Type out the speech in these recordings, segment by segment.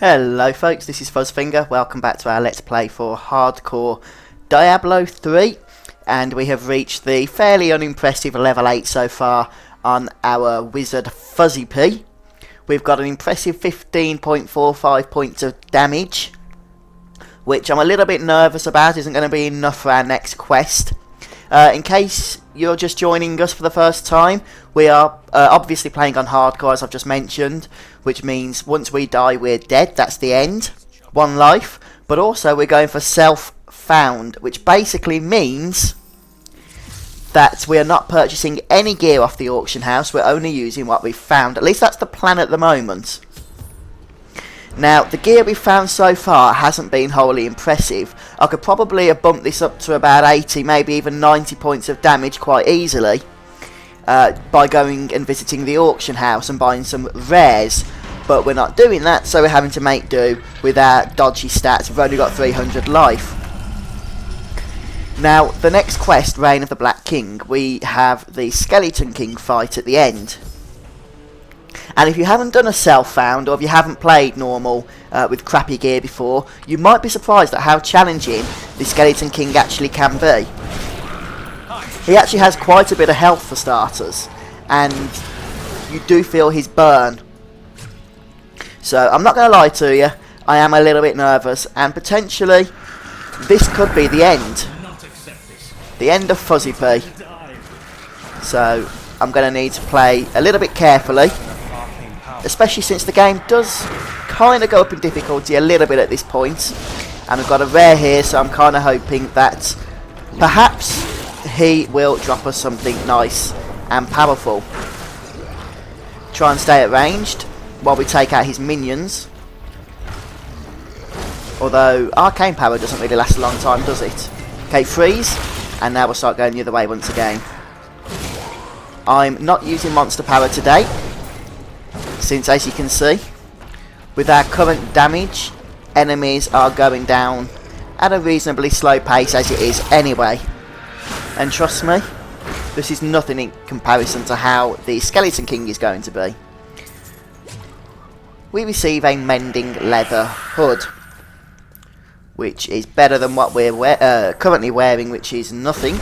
Hello folks, this is Fuzzfinger. Welcome back to our Let's Play for Hardcore Diablo 3. And we have reached the fairly unimpressive level 8 so far on our wizard Fuzzy P. We've got an impressive 15.45 points of damage, which I'm a little bit nervous about isn't going to be enough for our next quest. In case you're just joining us for the first time, we are obviously playing on hardcore, as I've just mentioned, which means once we die we're dead, that's the end, one life. But also we're going for self-found, which basically means that we are not purchasing any gear off the auction house, we're only using what we've found. At least that's the plan at the moment. Now, the gear we've found so far hasn't been wholly impressive. I could probably have bumped this up to about 80, maybe even 90 points of damage quite easily by going and visiting the auction house and buying some rares. But we're not doing that, so we're having to make do with our dodgy stats. We've only got 300 life. Now, the next quest, Reign of the Black King, we have the Skeleton King fight at the end. And if you haven't done a self-found, or if you haven't played normal with crappy gear before, you might be surprised at how challenging the Skeleton King actually can be. He actually has quite a bit of health for starters, and you do feel his burn. So I'm not going to lie to you, I am a little bit nervous, and potentially this could be the end. The end of Fuzzy P. So I'm going to need to play a little bit carefully, especially since the game does kind of go up in difficulty a little bit at this point. And we've got a rare here, so I'm kind of hoping that perhaps he will drop us something nice and powerful. Try and stay at ranged while we take out his minions. Although arcane power doesn't really last a long time, does it? Okay, freeze, and now we'll start going the other way once again. I'm not using monster power today, since as you can see, with our current damage, enemies are going down at a reasonably slow pace as it is anyway. And trust me, this is nothing in comparison to how the Skeleton King is going to be. We receive a mending leather hood, which is better than what we're currently wearing, which is nothing,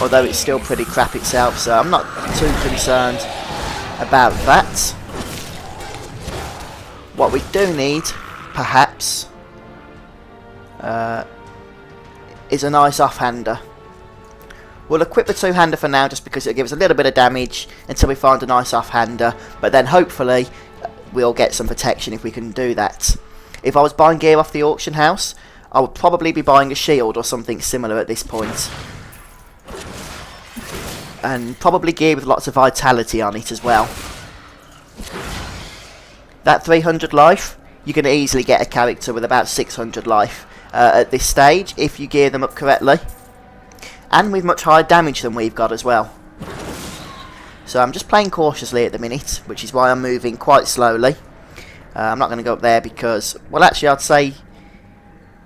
although it's still pretty crap itself, so I'm not too concerned about that. What we do need, perhaps, is a nice off-hander. We'll equip the two-hander for now just because it'll give us a little bit of damage until we find a nice off-hander, but then hopefully we'll get some protection if we can do that. If I was buying gear off the auction house, I would probably be buying a shield or something similar at this point. And probably gear with lots of vitality on it as well. That 300 life, you can easily get a character with about 600 life at this stage if you gear them up correctly. And with much higher damage than we've got as well. So I'm just playing cautiously at the minute, which is why I'm moving quite slowly. I'm not going to go up there because, well, actually I'd say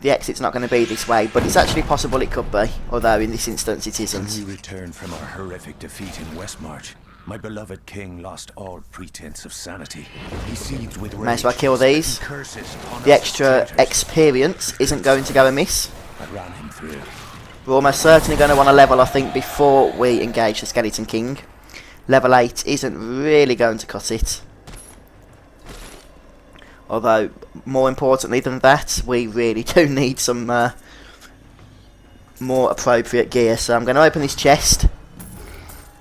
the exit's not going to be this way, but it's actually possible it could be, although in this instance it isn't. When we returned from our horrific defeat in Westmarch, my beloved king lost all pretense of sanity. He seethed with rage. May as well kill these. The extra experience isn't going to go amiss. I ran him through. We're almost certainly going to want to level, I think, before we engage the Skeleton King. Level 8 isn't really going to cut it. Although, more importantly than that, we really do need some more appropriate gear. So I'm going to open this chest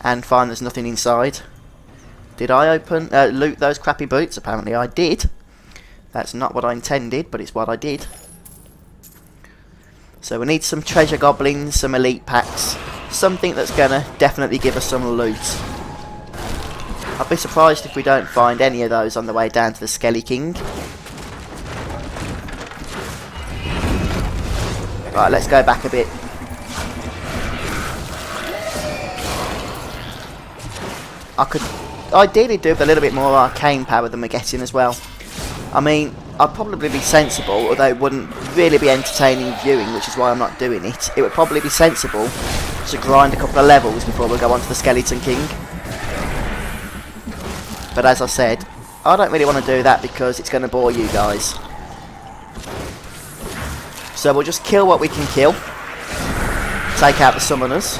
and find there's nothing inside. Did I loot those crappy boots? Apparently I did. That's not what I intended, but it's what I did. So we need some treasure goblins, some elite packs, something that's going to definitely give us some loot. I'll be surprised if we don't find any of those on the way down to the Skelly King. Right, let's go back a bit. I could ideally do with a little bit more arcane power than we're getting as well. I mean, I'd probably be sensible, although it wouldn't really be entertaining viewing, which is why I'm not doing it. It would probably be sensible to grind a couple of levels before we go on to the Skeleton King. But as I said, I don't really want to do that because it's going to bore you guys. So we'll just kill what we can kill. Take out the summoners.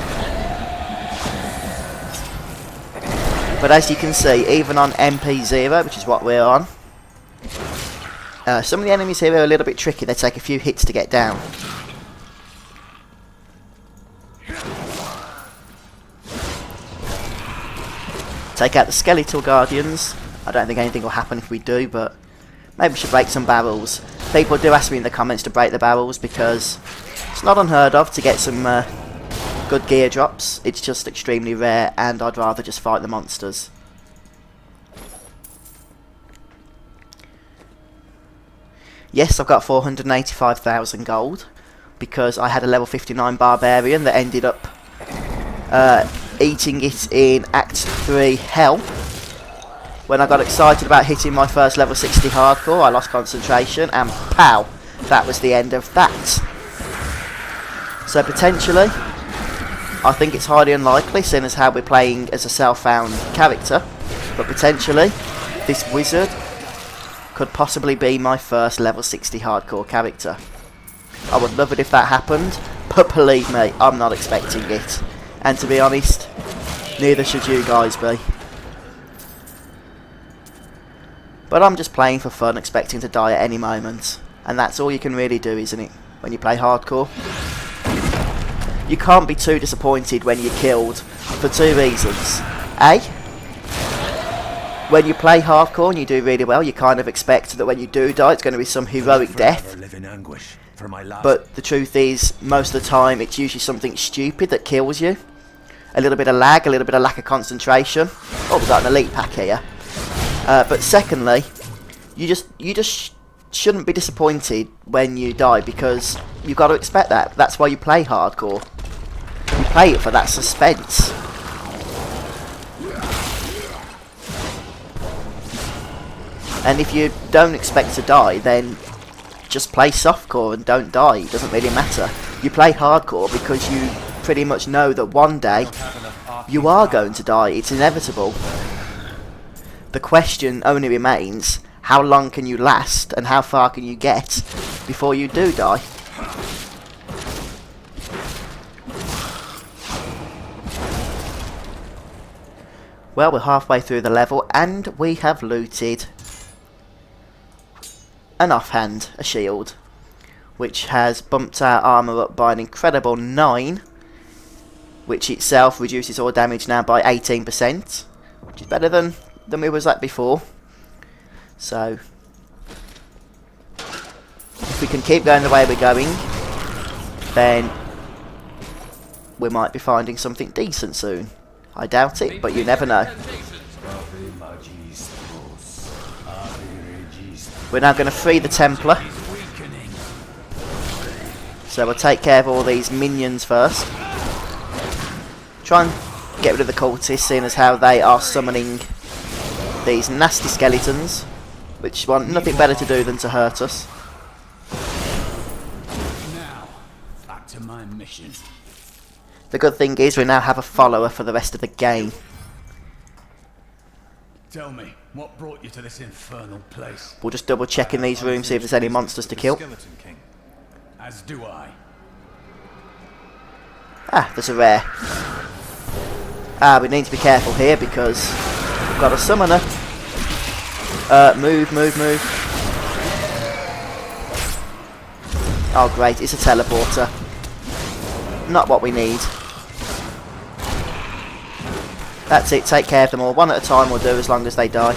But as you can see, even on MP0, which is what we're on, some of the enemies here are a little bit tricky. They take a few hits to get down. Take out the skeletal guardians. I don't think anything will happen if we do, but maybe we should break some barrels. People do ask me in the comments to break the barrels because it's not unheard of to get some good gear drops. It's just extremely rare, and I'd rather just fight the monsters. Yes, I've got 485,000 gold because I had a level 59 barbarian that ended up eating it in Act 3 Hell. When I got excited about hitting my first level 60 hardcore, I lost concentration, and pow, that was the end of that. So potentially, I think it's highly unlikely, seeing as how we're playing as a self-found character, but potentially, this wizard could possibly be my first level 60 hardcore character. I would love it if that happened, but believe me, I'm not expecting it. And to be honest, neither should you guys be. But I'm just playing for fun, expecting to die at any moment. And that's all you can really do, isn't it, when you play hardcore? You can't be too disappointed when you're killed for two reasons. A, when you play hardcore and you do really well, you kind of expect that when you do die, it's going to be some heroic death. But the truth is, most of the time, it's usually something stupid that kills you. A little bit of lag, a little bit of lack of concentration. Oh, we've got an elite pack here. But secondly, you just shouldn't be disappointed when you die, because you've got to expect that. That's why you play hardcore. You play it for that suspense. And if you don't expect to die, then just play softcore and don't die. It doesn't really matter. You play hardcore because you pretty much know that one day you are going to die. It's inevitable. The question only remains, how long can you last and how far can you get before you do die? Well, we're halfway through the level and we have looted an offhand, a shield, which has bumped our armour up by an incredible 9, which itself reduces all damage now by 18%, which is better than we was at before. So if we can keep going the way we're going, then we might be finding something decent soon. I doubt it, but you never know. We're now going to free the Templar, so we'll take care of all these minions first. Try and get rid of the cultists, seeing as how they are summoning these nasty skeletons, which want nothing better to do than to hurt us. Now, back to my mission. The good thing is we now have a follower for the rest of the game. Tell me, what brought you to this infernal place? We'll just double check in these rooms, see if there's any monsters to kill. As do I. Ah, there's a rare. Ah, we need to be careful here because we've got a summoner. Move. Oh great, it's a teleporter. Not what we need. That's it, take care of them all. One at a time will do, as long as they die.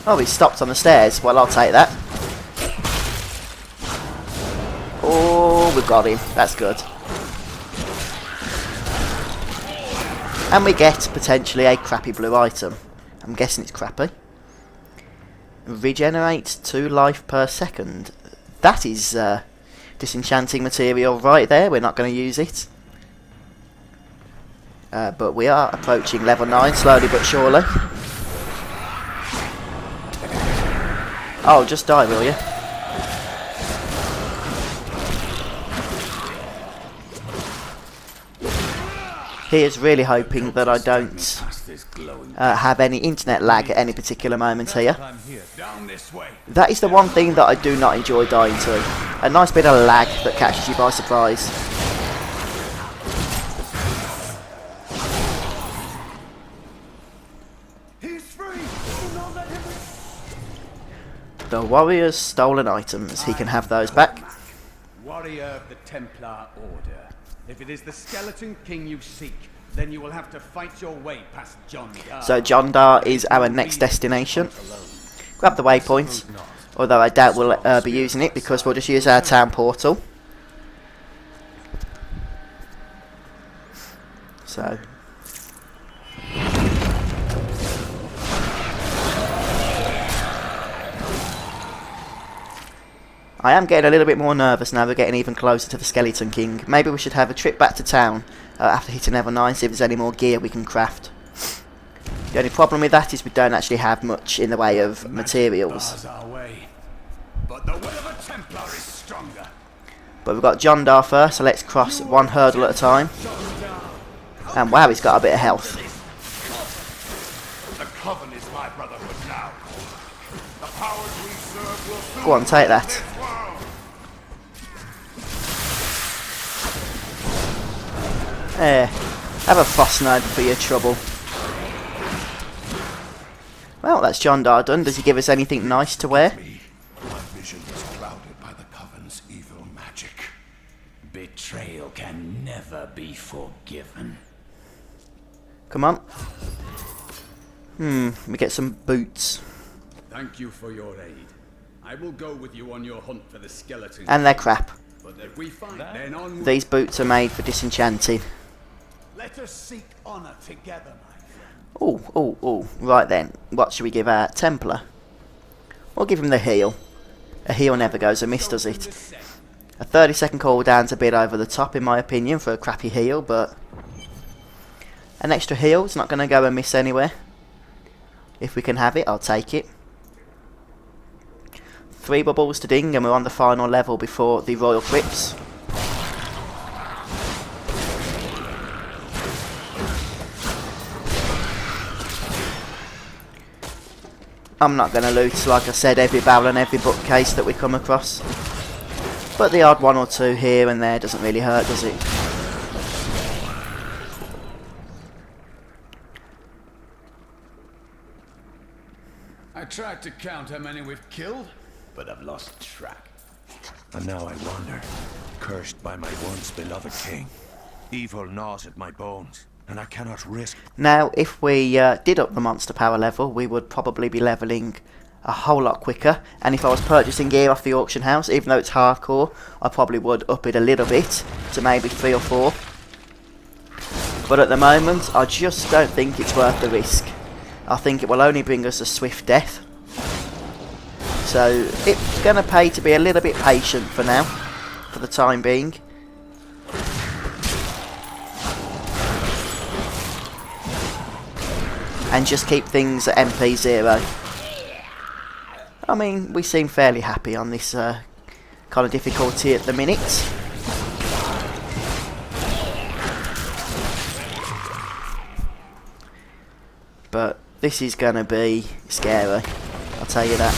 Oh, he stopped on the stairs. Well, I'll take that. Oh, we've got him. That's good. And we get, potentially, a crappy blue item. I'm guessing it's crappy. Regenerates 2 life per second. That is disenchanting material right there. We're not going to use it. But we are approaching level 9, slowly but surely. Oh, just die, will you? He is really hoping that I don't this glowing? have any internet lag at any particular moment here. I'm here. Down this way. That is the one thing that I do not enjoy dying to. A nice bit of lag that catches you by surprise. He's free. Do not let him. The warrior's stolen items. He can have those back. Warrior of the Templar Order. If it is the Skeleton King you seek, then you will have to fight your way past John Dar. So John Dar is our next destination. Grab the waypoint. Although I doubt we'll be using it because we'll just use our town portal. So. I am getting a little bit more nervous now we're getting even closer to the Skeleton King. Maybe we should have a trip back to town after hitting level 9, see if there's any more gear we can craft. The only problem with that is we don't actually have much in the way of materials. Our way. But the will of a Templar is stronger. But we've got John Dar first, so let's cross one hurdle at a time. And wow, he's got a bit of health. The Coven is my brotherhood now. The powers we serve will soon Go on, take that. There. Have a frost knife for your trouble. Well, that's John Dar done. Does he give us anything nice to wear? My vision is clouded by the Coven's evil magic. Betrayal can never be forgiven. Come on. Let me get some boots. Thank you for your aid. I will go with you on your hunt for the skeleton. And they're crap. But if we find then onward. These boots are made for disenchanting. Let us seek honor together, my friend. Oh. Right then. What should we give our Templar? We'll give him the heal. A heal never goes amiss, does it? A 30-second cooldown's a bit over the top, in my opinion, for a crappy heal, but an extra heal's not going to go amiss anywhere. If we can have it, I'll take it. 3 bubbles to ding, and we're on the final level before the Royal Crypts. I'm not going to loot, like I said, every barrel and every bookcase that we come across. But the odd one or two here and there doesn't really hurt, does it? I tried to count how many we've killed, but I've lost track. And now I wander, cursed by my once beloved king. Evil gnaws at my bones, and I cannot risk. Now, if we did up the monster power level, we would probably be leveling a whole lot quicker. And if I was purchasing gear off the auction house, even though it's hardcore, I probably would up it a little bit to maybe 3 or 4. But at the moment, I just don't think it's worth the risk. I think it will only bring us a swift death. So it's going to pay to be a little bit patient for now, for the time being. And just keep things at MP 0. I mean, we seem fairly happy on this kind of difficulty at the minute. But this is going to be scary, I'll tell you that.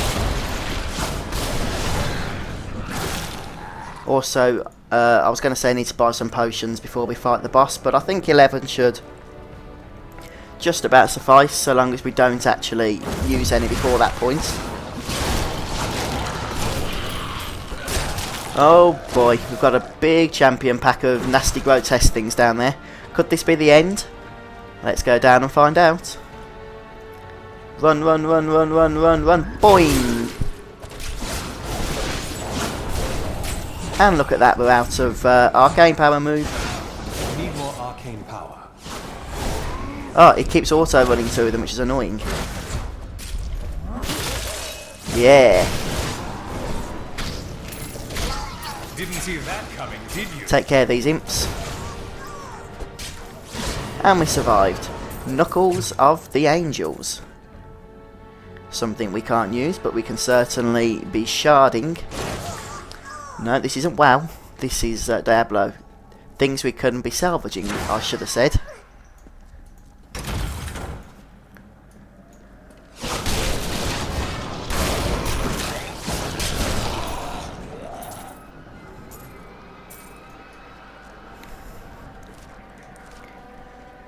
Also, I was going to say I need to buy some potions before we fight the boss, but I think 11 should just about suffice, so long as we don't actually use any before that point. Oh boy, we've got a big champion pack of nasty grotesque things down there. Could this be the end? Let's go down and find out. Run, run, run, run, run, run, run. Boing! And look at that, we're out of arcane power move. Need more arcane power. Oh, it keeps auto running through them, which is annoying. Yeah. Didn't see that coming, did you? Take care of these imps. And we survived. Knuckles of the Angels. Something we can't use, but we can certainly be sharding. No, this isn't WoW. This is Diablo. Things we couldn't be salvaging, I should have said.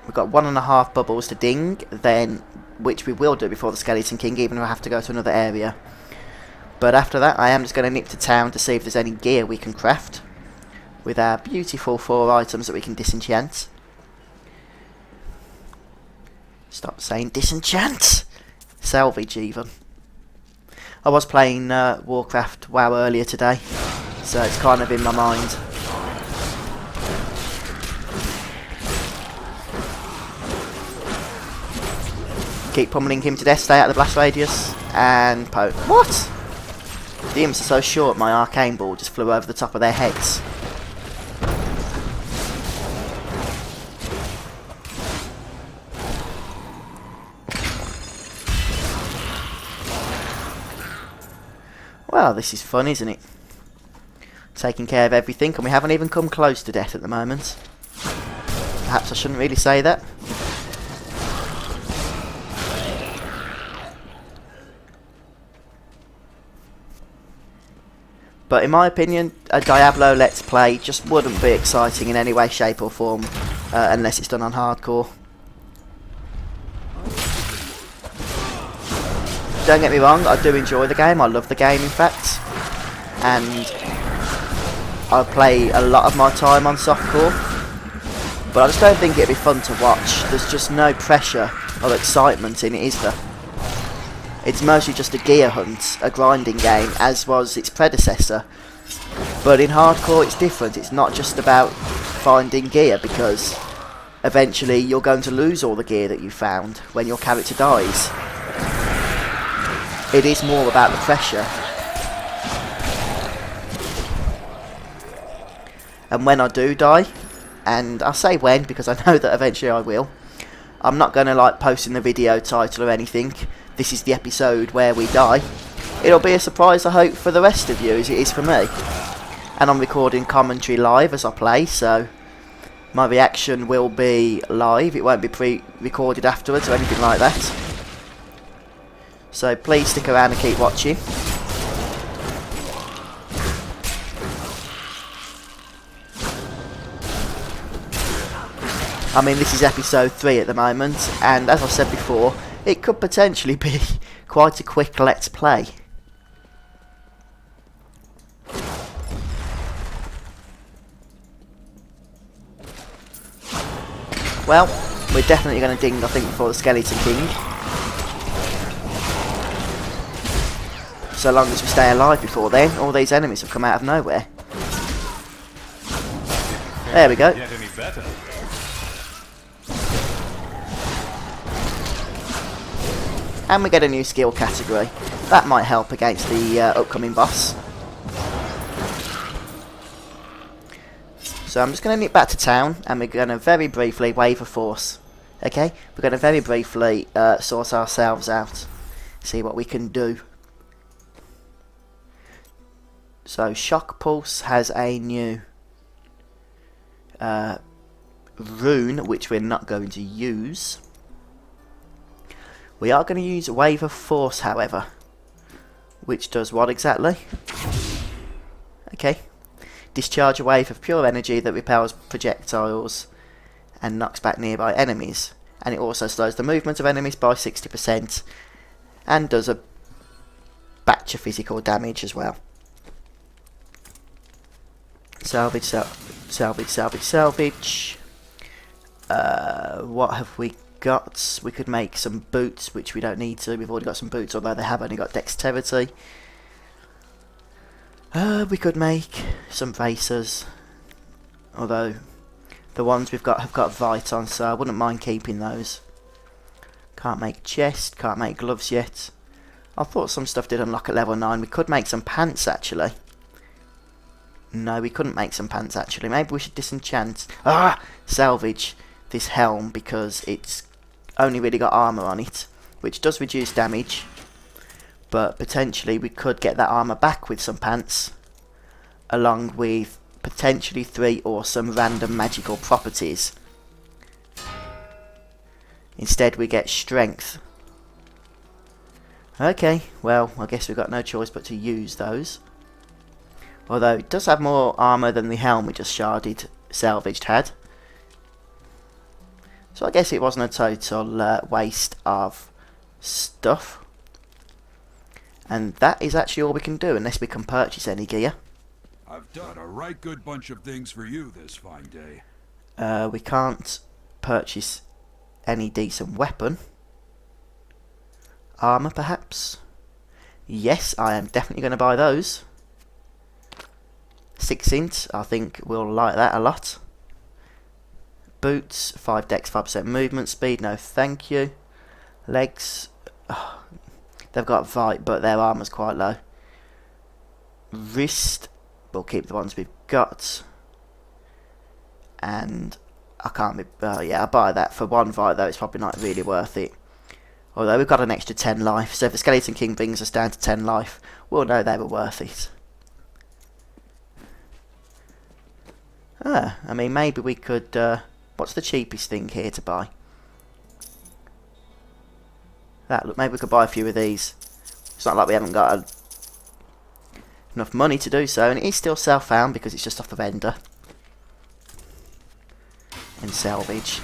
We've got 1.5 bubbles to ding, then, which we will do before the Skeleton King, even if I have to go to another area. But after that, I am just going to nip to town to see if there's any gear we can craft with our beautiful 4 items that we can disenchant. Stop saying disenchant! Salvage, even. I was playing Warcraft WoW earlier today, so it's kind of in my mind. Keep pummeling him to death, stay out of the blast radius, and poke. What? The imps are so short, my arcane ball just flew over the top of their heads. Well, this is fun, isn't it? Taking care of everything, and we haven't even come close to death at the moment. Perhaps I shouldn't really say that. But in my opinion, a Diablo Let's Play just wouldn't be exciting in any way, shape or form unless it's done on hardcore. Don't get me wrong, I do enjoy the game, I love the game in fact. And I play a lot of my time on softcore. But I just don't think it'd be fun to watch. There's just no pressure or excitement in it, is there? It's mostly just a gear hunt, a grinding game, as was its predecessor. But in hardcore it's different, it's not just about finding gear, because eventually you're going to lose all the gear that you found when your character dies. It is more about the pressure. And when I do die, and I say when because I know that eventually I will, I'm not going to like post in the video title or anything, this is the episode where we die. It'll be a surprise, I hope, for the rest of you as it is for me. And I'm recording commentary live as I play, so my reaction will be live, it won't be pre-recorded afterwards or anything like that. So please stick around and keep watching. I mean, this is episode 3 at the moment, and as I said before, it could potentially be quite a quick let's play. Well, we're definitely going to ding, I think, before the Skeleton King. So long as we stay alive before then, all these enemies have come out of nowhere. There we go. Get any better? And we get a new skill category. That might help against the upcoming boss. So I'm just going to nip back to town, and we're going to very briefly wave a force. Okay? We're going to very briefly sort ourselves out. See what we can do. So Shock Pulse has a new rune, which we're not going to use. We are going to use Wave of Force, however, which does what exactly? Okay. Discharge a wave of pure energy that repels projectiles and knocks back nearby enemies. And it also slows the movement of enemies by 60% and does a batch of physical damage as well. Salvage, salvage, salvage, salvage. What have we got? We could make some boots, which we don't need to. We've already got some boots, although they have only got dexterity. We could make some bracers, although the ones we've got have got Vite on, so I wouldn't mind keeping those. Can't make chest, can't make gloves yet. I thought some stuff did unlock at level 9. We could make some pants, actually. No, we couldn't make some pants, actually. Maybe we should disenchant. Salvage this helm, because it's only really got armour on it, which does reduce damage. But potentially we could get that armour back with some pants, along with potentially 3 awesome random magical properties. Instead we get strength. Okay, well, I guess we've got no choice but to use those. Although it does have more armour than the helm we just sharded salvaged had. So I guess it wasn't a total waste of stuff. And that is actually all we can do unless we can purchase any gear. I've done a right good bunch of things for you this fine day. We can't purchase any decent weapon. Armour, perhaps? Yes, I am definitely going to buy those. 6 int, I think we'll like that a lot. Boots, 5 dex, 5% movement speed, no thank you. Legs, oh, they've got Vite, but their armour's quite low. Wrist, we'll keep the ones we've got. And I can't be, yeah, I'll buy that. For 1 Vite though, it's probably not really worth it. Although we've got an extra 10 life, so if the Skeleton King brings us down to 10 life, we'll know they were worth it. I mean, maybe we could, what's the cheapest thing here to buy? That, look, maybe we could buy a few of these. It's not like we haven't got enough money to do so, and it is still self-found because it's just off the vendor. And salvage.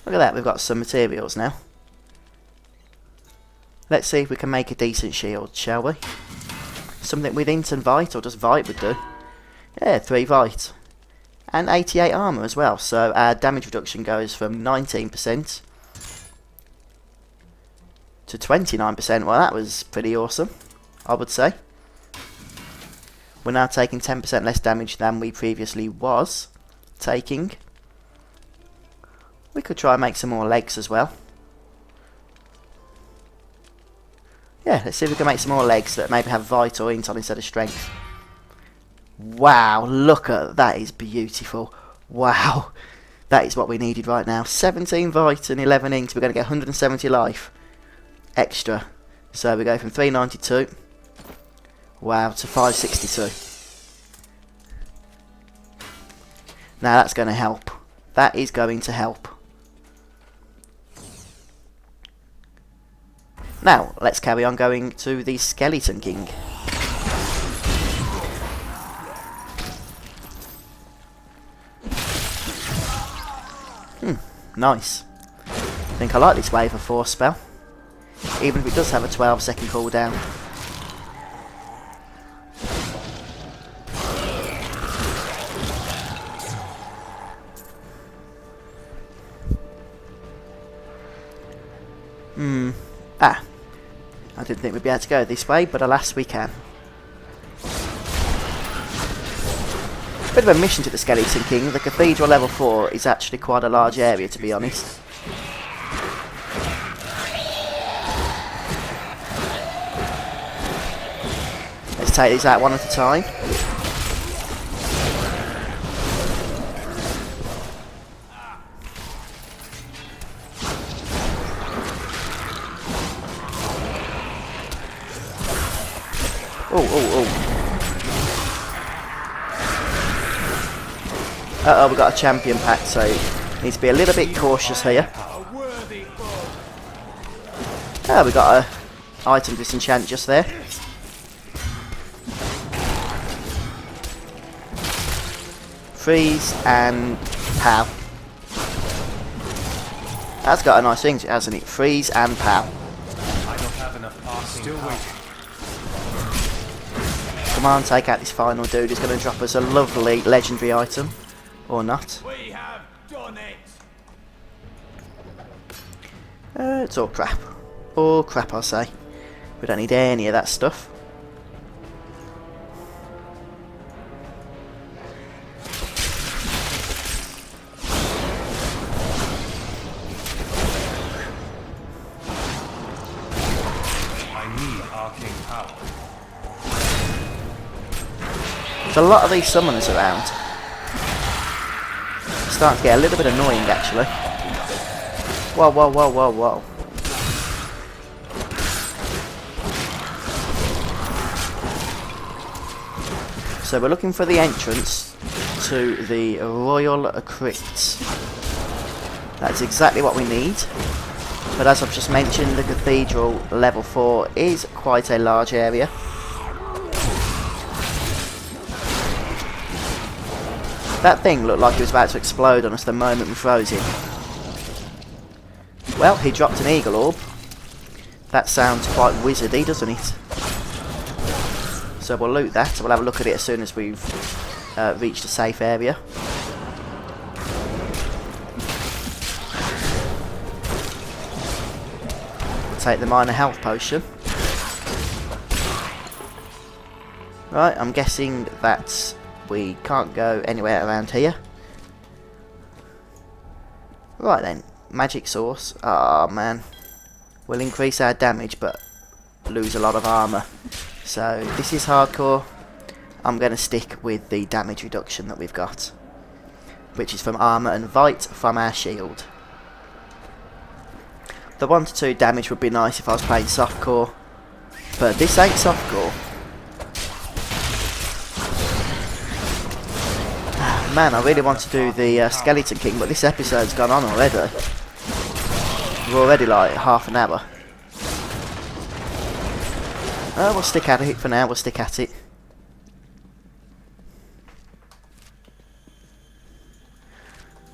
Look at that, we've got some materials now. Let's see if we can make a decent shield, shall we? Something with int and Vite, or just Vite would do. Yeah, 3 Vite. And 88 armour as well, so our damage reduction goes from 19% to 29%. Well, that was pretty awesome, I would say. We're now taking 10% less damage than we previously was taking. We could try and make some more legs as well. Yeah, let's see if we can make some more legs that maybe have Vite or int on instead of strength. Wow, look at that, is beautiful. Wow, that is what we needed right now. 17 Vite and 11 int, we're going to get 170 life extra. So we go from 392, wow, to 562. Now that's going to help. That is going to help. Now, let's carry on going to the Skeleton King. Nice. I think I like this wave of force spell. Even if it does have a 12-second cooldown. I didn't think we'd be able to go this way, but alas we can. Bit of a mission to the Skeleton King. The Cathedral level 4 is actually quite a large area, to be honest. Let's take these out one at a time. Uh-oh, we've got a champion pack, so need to be a little bit cautious here. Oh, we got a item disenchant just there. Freeze and pow. That's got a nice thing, hasn't it? Freeze and pow. I don't have enough arcane still waiting. Come on, take out this final dude. He's going to drop us a lovely legendary item. Or not. We have done it. It's all crap. All crap, I'll say. We don't need any of that stuff. I need arcane power. There's a lot of these summoners around. Starting to get a little bit annoying, actually. Whoa, whoa, whoa, whoa, whoa. So we're looking for the entrance to the Royal Crypt. That's exactly what we need. But as I've just mentioned, the Cathedral level 4 is quite a large area. That thing looked like it was about to explode on us the moment we froze him. Well, he dropped an eagle orb. That sounds quite wizardy, doesn't it? So we'll loot that. We'll have a look at it as soon as we've reached a safe area. We'll take the minor health potion. Right, I'm guessing that we can't go anywhere around here. Right then, magic source. Oh man. We'll increase our damage but lose a lot of armour. So this is hardcore. I'm going to stick with the damage reduction that we've got, which is from armour and Vite from our shield. The 1 to 2 damage would be nice if I was playing softcore, but this ain't softcore. Man, I really want to do the Skeleton King, but this episode's gone on already. We're already like half an hour. Oh, we'll stick at it for now, we'll stick at it.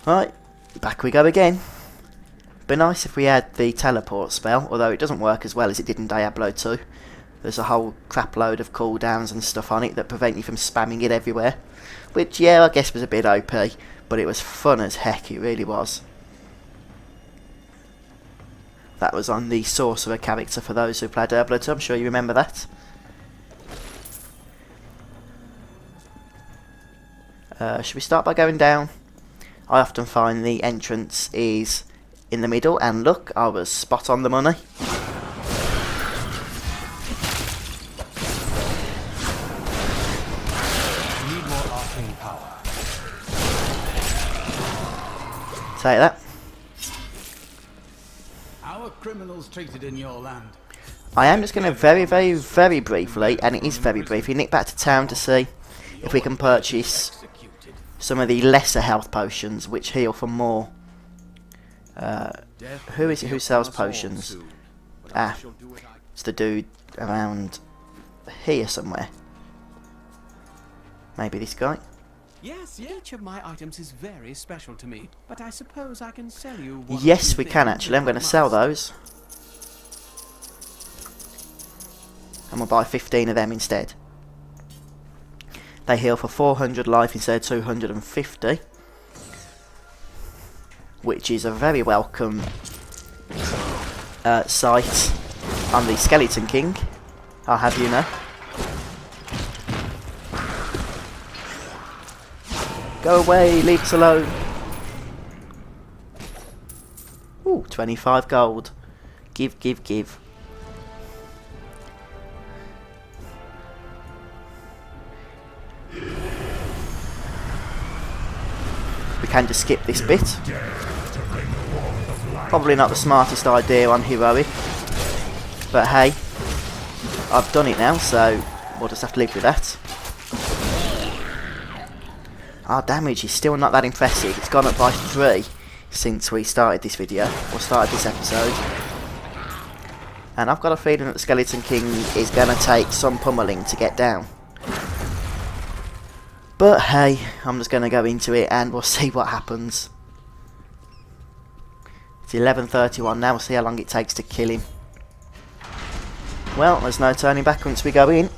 Right, back we go again. Be nice if we had the teleport spell, although it doesn't work as well as it did in Diablo 2. There's a whole crap load of cooldowns and stuff on it that prevent you from spamming it everywhere. Which, yeah, I guess was a bit OP, but it was fun as heck, it really was. That was on the Sorcerer character for those who played Diablo 2, I'm sure you remember that. Should we start by going down? I often find the entrance is in the middle, and look, I was spot on the money. Need more arcane power. Take that. How are criminals treated in your land? I am just going to very briefly, and it is very briefly, nick back to town to see if we can purchase some of the lesser health potions which heal for more. Who is it who sells potions? Ah, it's the dude around here somewhere. Maybe this guy? Yes, each of my items is very special to me, but I suppose I can sell you one. Yes, we can actually. I'm going to sell those. And we'll buy 15 of them instead. They heal for 400 life instead of 250. Which is a very welcome sight on the Skeleton King, I'll have you know. Go away, leave us alone. Ooh, 25 gold. Give, give, give. We can just skip this bit. Probably not the smartest idea on heroic, but hey, I've done it now, so we'll just have to live with that. Our damage is still not that impressive. It's gone up by 3 since we started this video, or started this episode. And I've got a feeling that the Skeleton King is going to take some pummeling to get down. But hey, I'm just going to go into it and we'll see what happens. It's 11:31 now, we'll see how long it takes to kill him. Well, there's no turning back once we go in.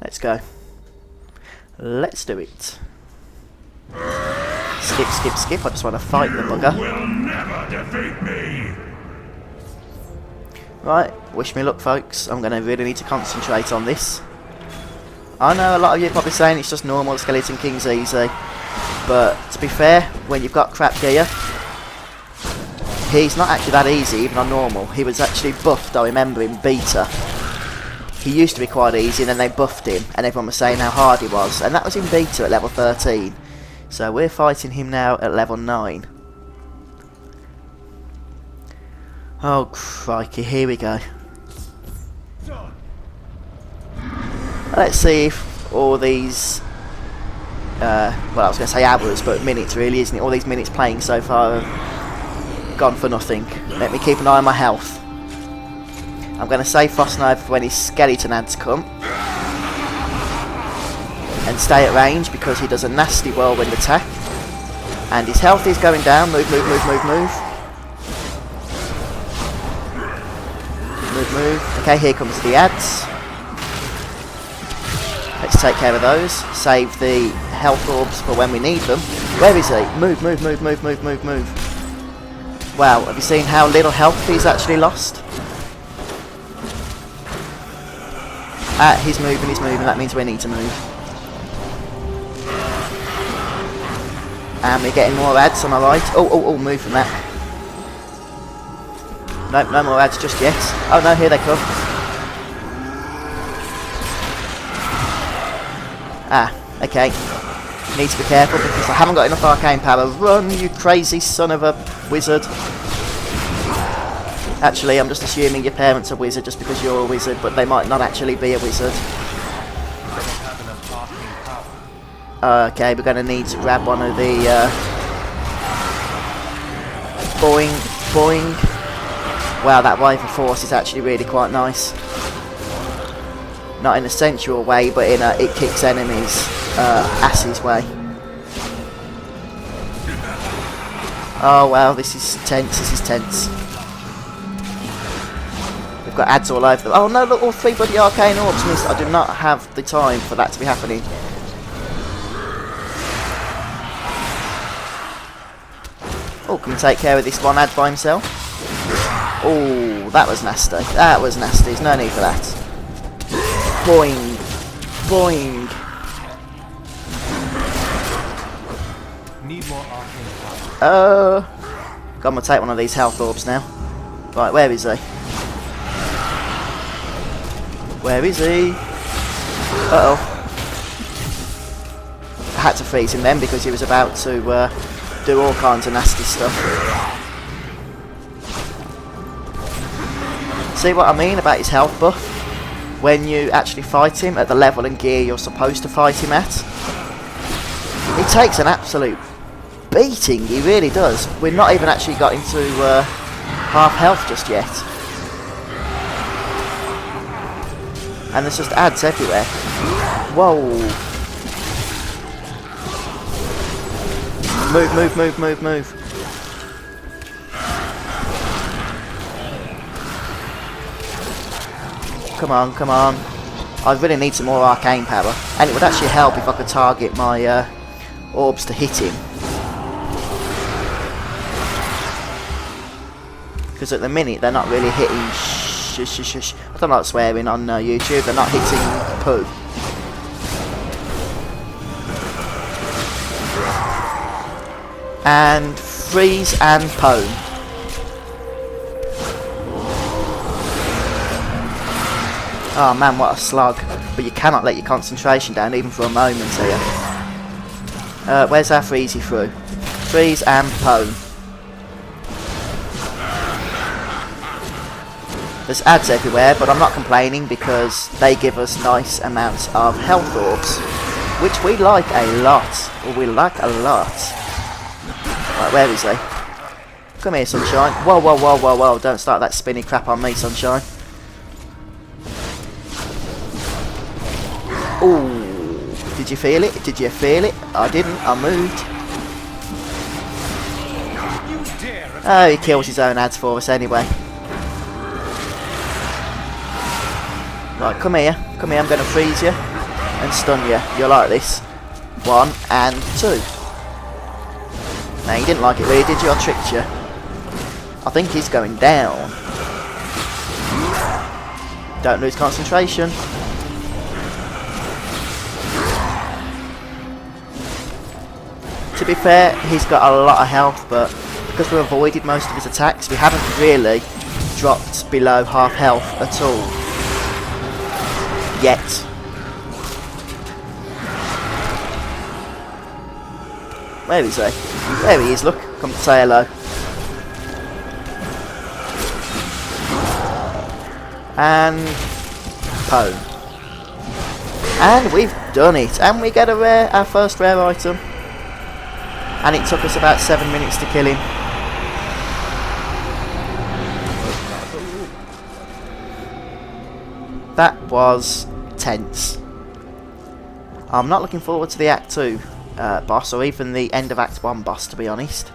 Let's go. Let's do it. Skip, skip, skip. I just want to fight the bugger. Will never defeat me. Right, wish me luck folks. I'm going to really need to concentrate on this. I know a lot of you are probably saying it's just normal, Skeleton King's easy. But to be fair, when you've got crap gear, he's not actually that easy even on normal. He was actually buffed, I remember, in beta. He used to be quite easy and then they buffed him and everyone was saying how hard he was. And that was in beta at level 13. So we're fighting him now at level 9. Oh crikey, here we go. Let's see if all these, well I was going to say hours, but minutes really, isn't it? All these minutes playing so far have gone for nothing. Let me keep an eye on my health. I'm going to save Frost Nova for when his skeleton ads come. And stay at range because he does a nasty whirlwind attack. And his health is going down. Move, move, move, move, move. Move, move. Okay, here comes the ads. Let's take care of those. Save the health orbs for when we need them. Where is he? Move, move, move, move, move, move, move. Wow, have you seen how little health he's actually lost? Ah, he's moving, that means we need to move. And we're getting more ads, am I right? Oh, move from that. Nope, no more ads just yet. Oh no, here they come. Ah, okay. Need to be careful because I haven't got enough arcane power. Run, you crazy son of a wizard. Actually, I'm just assuming your parents are wizard just because you're a wizard, but they might not actually be a wizard. Okay, we're going to need to grab one of the... boing, boing. Wow, that wave of force is actually really quite nice. Not in a sensual way, but in a it kicks enemies asses way. Oh wow, this is tense, this is tense. We've got ads all over them. Oh no, look, all 3 bloody arcane orbs missed. I do not have the time for that to be happening. Oh, can we take care of this one ad by himself? Oh, that was nasty. That was nasty. There's no need for that. Boing. Boing. Need more arcane power. I'm gonna take one of these health orbs now. Right, where is he? Where is he? Uh-oh. I had to freeze him then because he was about to do all kinds of nasty stuff. See what I mean about his health buff? When you actually fight him at the level and gear you're supposed to fight him at, he takes an absolute beating, he really does. We're not even actually got into half health just yet. And there's just ads everywhere. Whoa. Move, move, move, move, move. Come on, come on. I really need some more arcane power. And it would actually help if I could target my orbs to hit him. Because at the minute they're not really hitting I don't like swearing on YouTube. They're not hitting poo. And freeze and pwn. Oh man, what a slog. But you cannot let your concentration down even for a moment here. Where's our freezy through? Freeze and pwn. There's ads everywhere, but I'm not complaining because they give us nice amounts of health orbs, which we like a lot. We like a lot. Right, where is he? Come here, Sunshine. Whoa, whoa, whoa, whoa, whoa. Don't start that spinny crap on me, Sunshine. Ooh. Did you feel it? Did you feel it? I didn't. I moved. Oh, he kills his own ads for us anyway. Right, come here. Come here, I'm going to freeze you and stun you. You'll like this. 1 and 2. Now, you didn't like it really, did you? I tricked you. I think he's going down. Don't lose concentration. To be fair, he's got a lot of health, but because we've avoided most of his attacks, we haven't really dropped below half health at all. Yet. Where is he? There he is, look. Come to say hello. And home. And we've done it. And we get a rare, our first rare item. And it took us about 7 minutes to kill him. That was tense. I'm not looking forward to the Act 2 boss, or even the end of Act 1 boss, to be honest.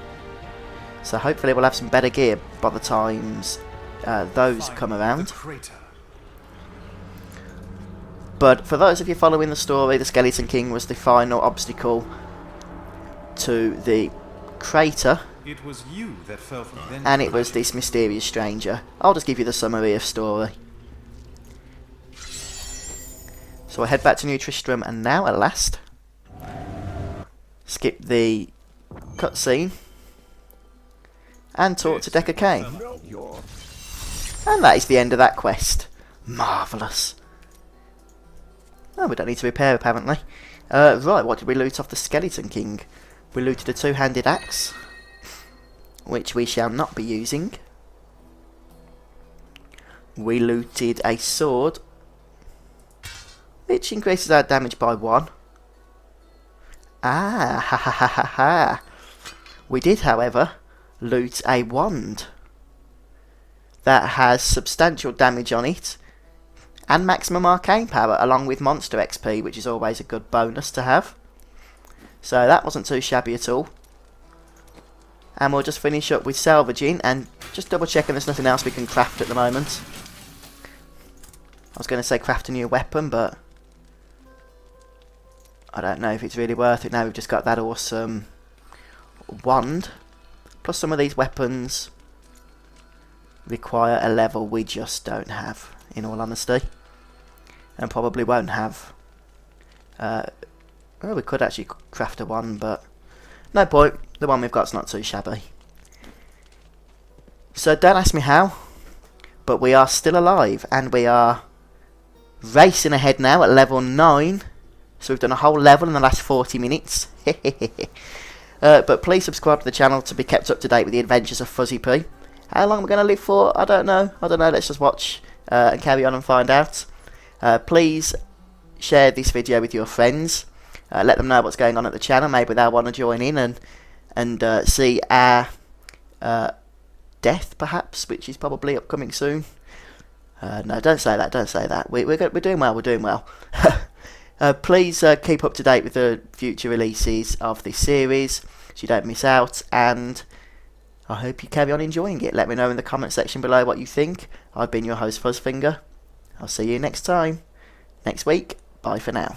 So hopefully we'll have some better gear by the times those come around. But for those of you following the story, the Skeleton King was the final obstacle to the crater. It was you that fell from then. And it was this mysterious stranger. I'll just give you the summary of story. So I head back to New Tristram, and now at last skip the cutscene and talk to Decker Kane. And that is the end of that quest. Marvellous. Oh, we don't need to repair apparently. Right, what did we loot off the Skeleton King? We looted a two-handed axe, which we shall not be using. We looted a sword, which increases our damage by 1. Ah, ha ha ha ha ha. We did, however, loot a wand that has substantial damage on it and maximum arcane power, along with monster XP, which is always a good bonus to have. So that wasn't too shabby at all. And we'll just finish up with salvaging and just double checking there's nothing else we can craft at the moment. I was going to say craft a new weapon, but I don't know if it's really worth it now. We've just got that awesome wand. Plus some of these weapons require a level we just don't have, in all honesty. And probably won't have. Well, we could actually craft a one, but no point. The one we've got's not too shabby. So don't ask me how, but we are still alive, and we are racing ahead now at level 9. So we've done a whole level in the last 40 minutes. But please subscribe to the channel to be kept up to date with the adventures of Fuzzy P. How long we're going to live for, I don't know. Let's just watch and carry on and find out. Please share this video with your friends. Let them know what's going on at the channel. Maybe they'll want to join in and see our death, perhaps, which is probably upcoming soon. No, don't say that. We're doing well. Please keep up to date with the future releases of this series so you don't miss out, and I hope you carry on enjoying it. Let me know in the comment section below what you think. I've been your host, Fuzzfinger. I'll see you next time. Next week. Bye for now.